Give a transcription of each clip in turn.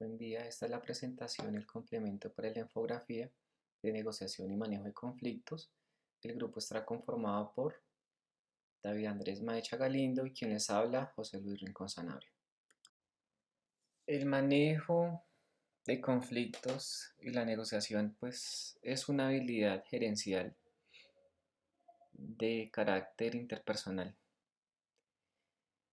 Buen día, esta es la presentación y el complemento para la infografía de negociación y manejo de conflictos. El grupo estará conformado por David Andrés Maecha Galindo y quien les habla, José Luis Rincón Sanabria. El manejo de conflictos y la negociación pues es una habilidad gerencial de carácter interpersonal.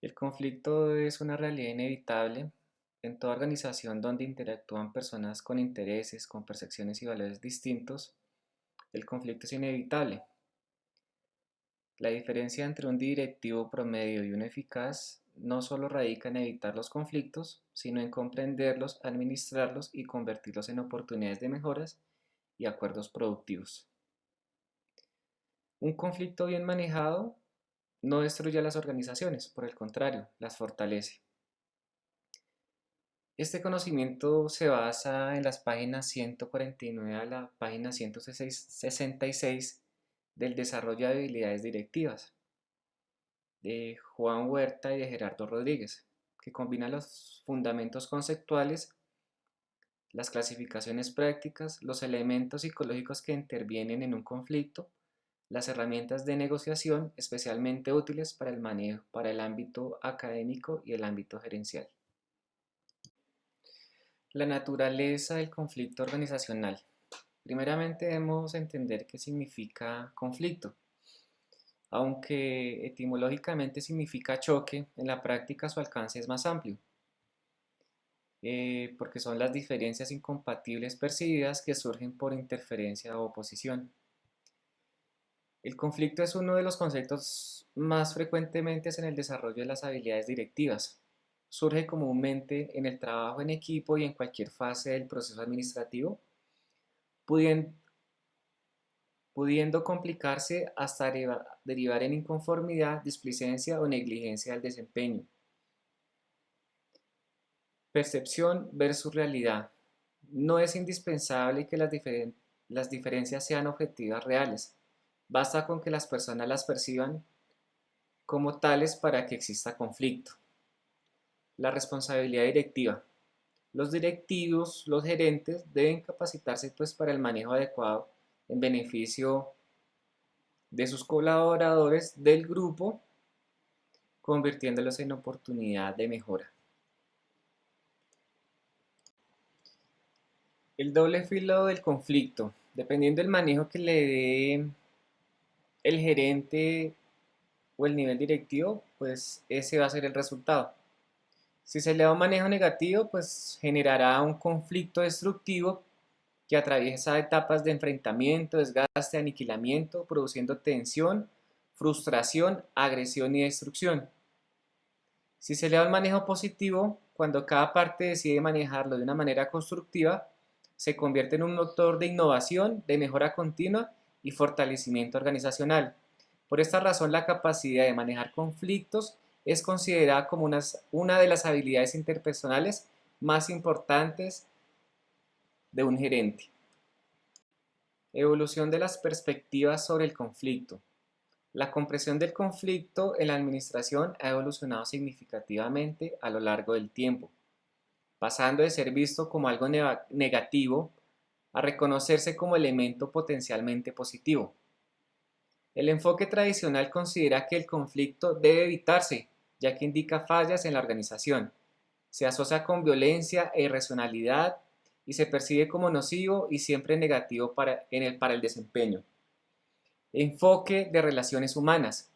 El conflicto es una realidad inevitable en toda organización donde interactúan personas con intereses, con percepciones y valores distintos. El conflicto es inevitable. La diferencia entre un directivo promedio y uno eficaz no solo radica en evitar los conflictos, sino en comprenderlos, administrarlos y convertirlos en oportunidades de mejoras y acuerdos productivos. Un conflicto bien manejado no destruye a las organizaciones, por el contrario, las fortalece. Este conocimiento se basa en las páginas 149 a la página 166 del desarrollo de habilidades directivas de Juan Huerta y de Gerardo Rodríguez, que combina los fundamentos conceptuales, las clasificaciones prácticas, los elementos psicológicos que intervienen en un conflicto, las herramientas de negociación especialmente útiles para el manejo, para el ámbito académico y el ámbito gerencial. La naturaleza del conflicto organizacional. Primeramente debemos entender qué significa conflicto. Aunque etimológicamente significa choque, en la práctica su alcance es más amplio, porque son las diferencias incompatibles percibidas que surgen por interferencia o oposición. El conflicto es uno de los conceptos más frecuentemente en el desarrollo de las habilidades directivas. Surge comúnmente en el trabajo en equipo y en cualquier fase del proceso administrativo, pudiendo complicarse hasta derivar en inconformidad, displicencia o negligencia del desempeño. Percepción versus realidad. No es indispensable que las diferencias sean objetivas reales. Basta con que las personas las perciban como tales para que exista conflicto. La responsabilidad directiva. Los directivos, los gerentes, deben capacitarse pues para el manejo adecuado en beneficio de sus colaboradores del grupo, convirtiéndolos en oportunidad de mejora. El doble filo del conflicto. Dependiendo del manejo que le dé el gerente o el nivel directivo, pues ese va a ser el resultado. Si se le da un manejo negativo, pues generará un conflicto destructivo que atraviesa etapas de enfrentamiento, desgaste, aniquilamiento, produciendo tensión, frustración, agresión y destrucción. Si se le da un manejo positivo, cuando cada parte decide manejarlo de una manera constructiva, se convierte en un motor de innovación, de mejora continua y fortalecimiento organizacional. Por esta razón, la capacidad de manejar conflictos es considerada como una de las habilidades interpersonales más importantes de un gerente. Evolución de las perspectivas sobre el conflicto. La comprensión del conflicto en la administración ha evolucionado significativamente a lo largo del tiempo, pasando de ser visto como algo negativo a reconocerse como elemento potencialmente positivo. El enfoque tradicional considera que el conflicto debe evitarse, ya que indica fallas en la organización. Se asocia con violencia e irracionalidad y se percibe como nocivo y siempre negativo para el desempeño. Enfoque de relaciones humanas.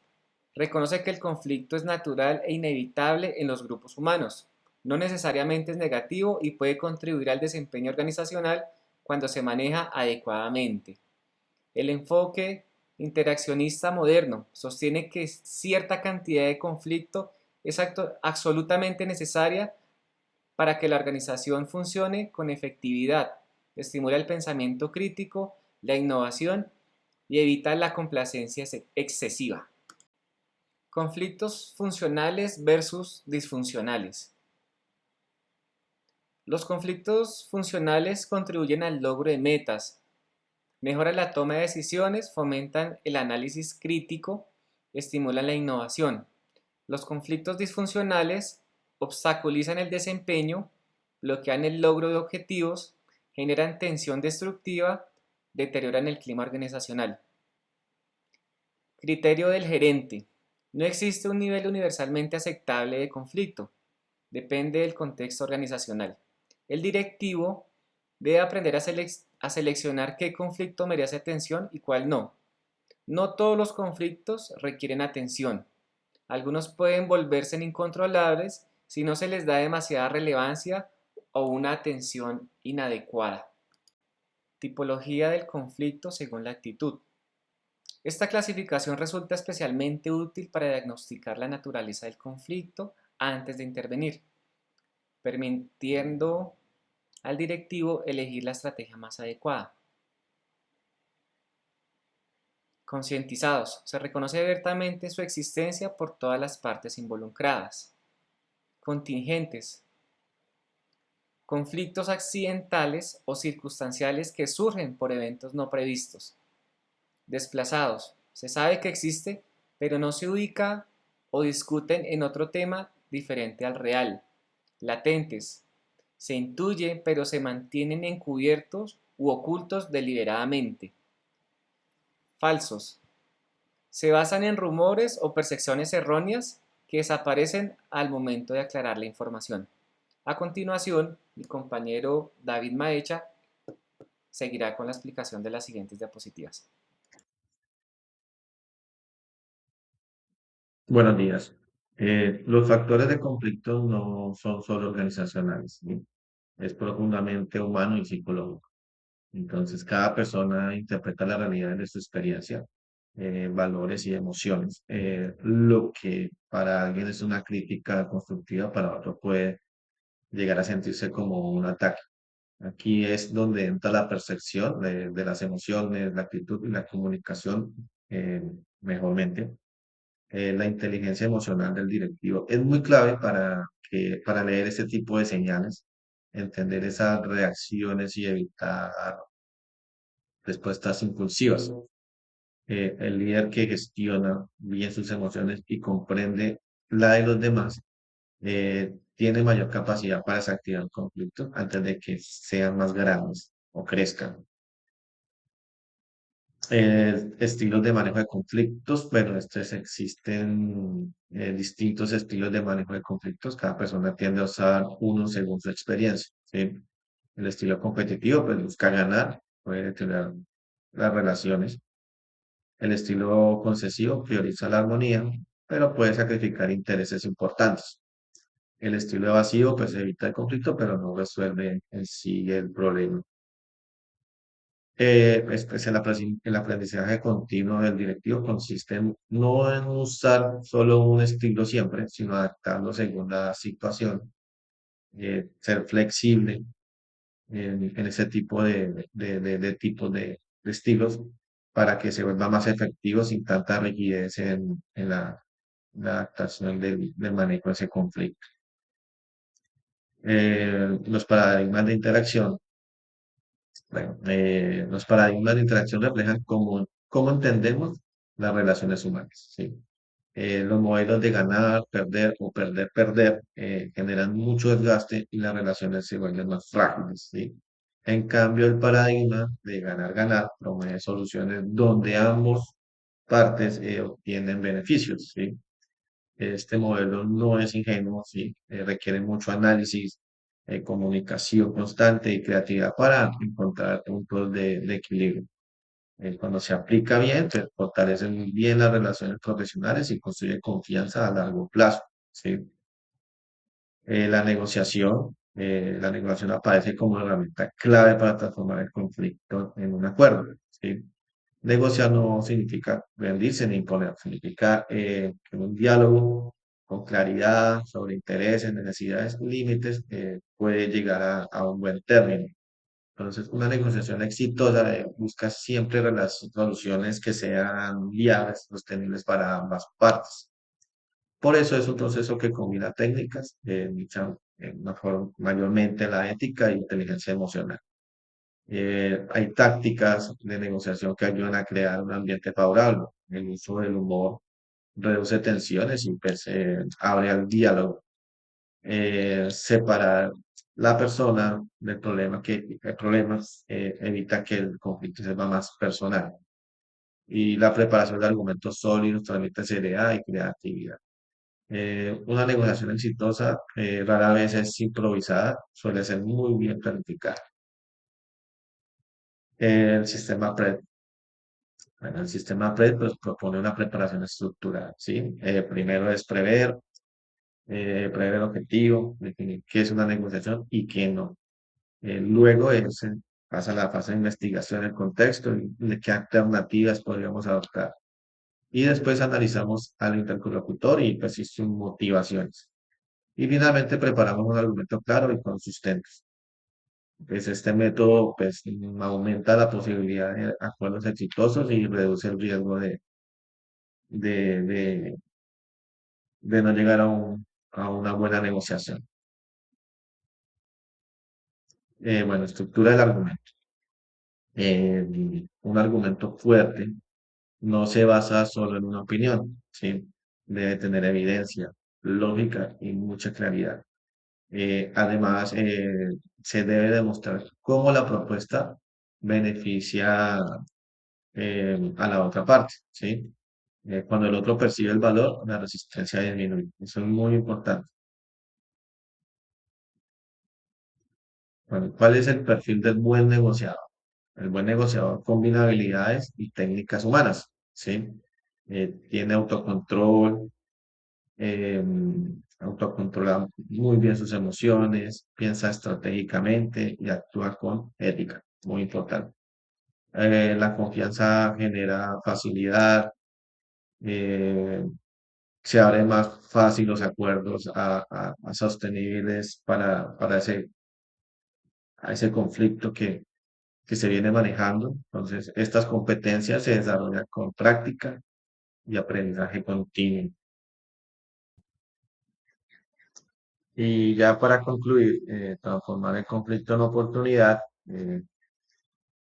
Reconoce que el conflicto es natural e inevitable en los grupos humanos. No necesariamente es negativo y puede contribuir al desempeño organizacional cuando se maneja adecuadamente. El enfoque interaccionista moderno sostiene que cierta cantidad de conflicto es absolutamente necesaria para que la organización funcione con efectividad, estimula el pensamiento crítico, la innovación y evita la complacencia excesiva. Conflictos funcionales versus disfuncionales. Los conflictos funcionales contribuyen al logro de metas, mejoran la toma de decisiones, fomentan el análisis crítico, estimulan la innovación. Los conflictos disfuncionales obstaculizan el desempeño, bloquean el logro de objetivos, generan tensión destructiva, deterioran el clima organizacional. Criterio del gerente. No existe un nivel universalmente aceptable de conflicto. Depende del contexto organizacional. El directivo debe aprender a seleccionar qué conflicto merece atención y cuál no. No todos los conflictos requieren atención. Algunos pueden volverse incontrolables si no se les da demasiada relevancia o una atención inadecuada. Tipología del conflicto según la actitud. Esta clasificación resulta especialmente útil para diagnosticar la naturaleza del conflicto antes de intervenir, permitiendo al directivo elegir la estrategia más adecuada. Concientizados. Se reconoce abiertamente su existencia por todas las partes involucradas. Contingentes. Conflictos accidentales o circunstanciales que surgen por eventos no previstos. Desplazados. Se sabe que existe, pero no se ubica o discuten en otro tema diferente al real. Latentes. Se intuye, pero se mantienen encubiertos u ocultos deliberadamente. Falsos. Se basan en rumores o percepciones erróneas que desaparecen al momento de aclarar la información. A continuación, mi compañero David Maecha seguirá con la explicación de las siguientes diapositivas. Buenos días. Los factores de conflicto no son solo organizacionales, ¿sí? Es profundamente humano y psicológico. Entonces, cada persona interpreta la realidad de su experiencia, valores y emociones. Lo que para alguien es una crítica constructiva, para otro puede llegar a sentirse como un ataque. Aquí es donde entra la percepción de las emociones, la actitud y la comunicación mejormente. La inteligencia emocional del directivo es muy clave para leer ese tipo de señales, entender esas reacciones y evitar respuestas impulsivas. El líder que gestiona bien sus emociones y comprende la de los demás tiene mayor capacidad para desactivar el conflicto antes de que sean más grandes o crezcan. Estilos de manejo de conflictos, bueno, existen distintos estilos de manejo de conflictos, cada persona tiende a usar uno según su experiencia, ¿sí? El estilo competitivo, pues busca ganar, puede tener las relaciones. El estilo concesivo prioriza la armonía, pero puede sacrificar intereses importantes. El estilo evasivo, pues evita el conflicto, pero no resuelve en sí el problema. Pues el aprendizaje continuo del directivo consiste no en usar solo un estilo siempre, sino adaptarlo según la situación, ser flexible en ese tipo de tipos de estilos para que se vuelva más efectivo sin tanta rigidez en la adaptación del manejo de ese conflicto. Los paradigmas de interacción. Bueno, los paradigmas de interacción reflejan cómo entendemos las relaciones humanas, ¿sí? Los modelos de ganar, perder o perder, perder generan mucho desgaste y las relaciones se vuelven más frágiles, ¿sí? En cambio, el paradigma de ganar, ganar promueve soluciones donde ambos partes obtienen beneficios, ¿sí? Este modelo no es ingenuo, ¿sí? Requiere mucho análisis, comunicación constante y creatividad para encontrar puntos de equilibrio. Cuando se aplica bien, se fortalecen bien las relaciones profesionales y construye confianza a largo plazo, ¿sí? La negociación aparece como herramienta clave para transformar el conflicto en un acuerdo, ¿sí? Negociar no significa rendirse ni imponer, significa que un diálogo con claridad sobre intereses, necesidades, límites, puede llegar a un buen término. Entonces, una negociación exitosa busca siempre soluciones que sean viables, sostenibles para ambas partes. Por eso es un proceso que combina técnicas, mayormente la ética e inteligencia emocional. Hay tácticas de negociación que ayudan a crear un ambiente favorable. El uso del humor reduce tensiones y pues, abre al diálogo. Separar la persona del problema que el problema evita que el conflicto se va más personal. Y la preparación de argumentos sólidos transmite seriedad y creatividad. Una negociación exitosa rara vez es improvisada, suele ser muy bien planificada. El sistema PREP. Bueno, el sistema PREP pues, propone una preparación estructurada, ¿sí? Primero es prever el objetivo, definir qué es una negociación y qué no. Luego pasa a la fase de investigación del contexto y de qué alternativas podríamos adoptar. Y después analizamos al interlocutor y pues sus motivaciones. Y finalmente preparamos un argumento claro y consistente. Pues este método pues, aumenta la posibilidad de acuerdos exitosos y reduce el riesgo de, de, de no llegar a una buena negociación. Bueno, estructura del argumento. Un argumento fuerte no se basa solo en una opinión, ¿sí? Debe tener evidencia, lógica y mucha claridad. Además, se debe demostrar cómo la propuesta beneficia a la otra parte, ¿sí? Cuando el otro percibe el valor, la resistencia disminuye. Eso es muy importante. Bueno, ¿cuál es el perfil del buen negociador? El buen negociador combina habilidades y técnicas humanas, ¿sí? Tiene autocontrol, eh, autocontrola muy bien sus emociones, piensa estratégicamente y actúa con ética, muy importante. La confianza genera facilidad, eh, se abren más fácil los acuerdos a sostenibles para a ese conflicto que se viene manejando. Entonces, estas competencias se desarrollan con práctica y aprendizaje continuo. Y ya para concluir, transformar el conflicto en oportunidad, eh,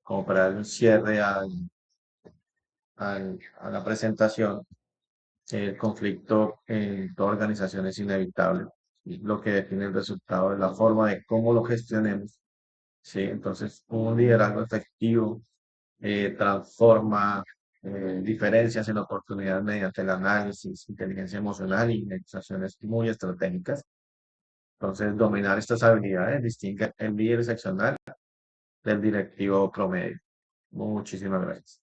como para dar un cierre a la presentación, el conflicto en toda organización es inevitable. Y lo que define el resultado es la forma de cómo lo gestionemos. ¿Sí? Entonces, un liderazgo efectivo transforma diferencias en oportunidades mediante el análisis, inteligencia emocional y negociaciones muy estratégicas. Entonces, dominar estas habilidades distingue el líder excepcional del directivo promedio. Muchísimas gracias.